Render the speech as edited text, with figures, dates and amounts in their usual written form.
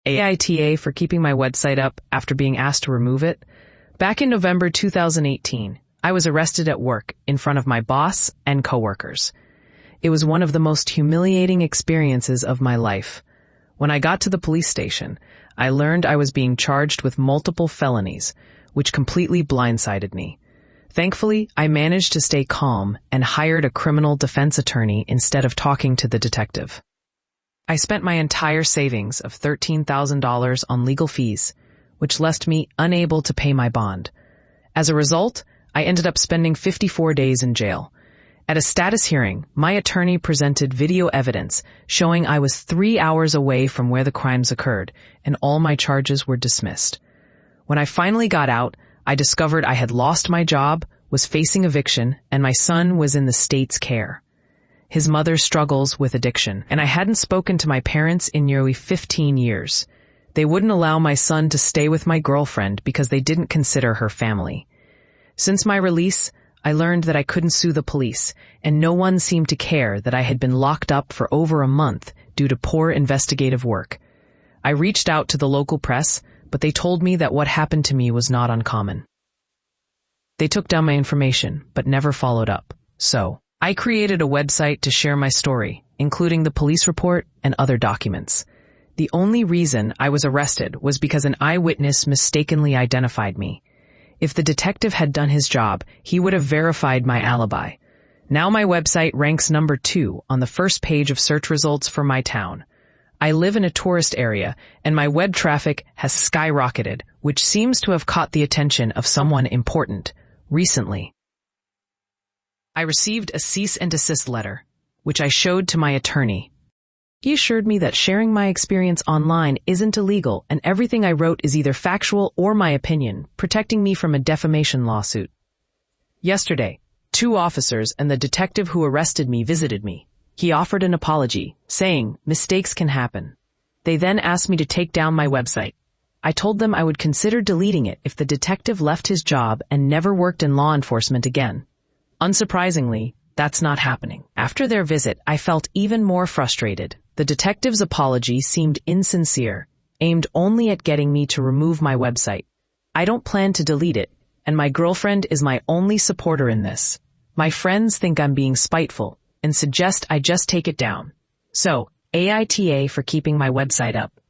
AITA for keeping my website up after being asked to remove it. Back in November 2018, I was arrested at work in front of my boss and coworkers. It was one of the most humiliating experiences of my life. When I got to the police station, I learned I was being charged with multiple felonies, which completely blindsided me. Thankfully, I managed to stay calm and hired a criminal defense attorney instead of talking to the detective. I spent my entire savings of $13,000 on legal fees, which left me unable to pay my bond. As a result, I ended up spending 54 days in jail. At a status hearing, my attorney presented video evidence showing I was 3 hours away from where the crimes occurred, and all my charges were dismissed. When I finally got out, I discovered I had lost my job, was facing eviction, and my son was in the state's care. His mother struggles with addiction, and I hadn't spoken to my parents in nearly 15 years. They wouldn't allow my son to stay with my girlfriend because they didn't consider her family. Since my release, I learned that I couldn't sue the police, and no one seemed to care that I had been locked up for over a month due to poor investigative work. I reached out to the local press, but they told me that what happened to me was not uncommon. They took down my information, but never followed up. So, I created a website to share my story, including the police report and other documents. The only reason I was arrested was because an eyewitness mistakenly identified me. If the detective had done his job, he would have verified my alibi. Now my website ranks number 2 on the first page of search results for my town. I live in a tourist area, and my web traffic has skyrocketed, which seems to have caught the attention of someone important recently. I received a cease and desist letter, which I showed to my attorney. He assured me that sharing my experience online isn't illegal and everything I wrote is either factual or my opinion, protecting me from a defamation lawsuit. Yesterday, 2 officers and the detective who arrested me visited me. He offered an apology, saying, "Mistakes can happen." They then asked me to take down my website. I told them I would consider deleting it if the detective left his job and never worked in law enforcement again. Unsurprisingly, that's not happening. After their visit, I felt even more frustrated. The detective's apology seemed insincere, aimed only at getting me to remove my website. I don't plan to delete it, and my girlfriend is my only supporter in this. My friends think I'm being spiteful and suggest I just take it down. So, AITA for keeping my website up.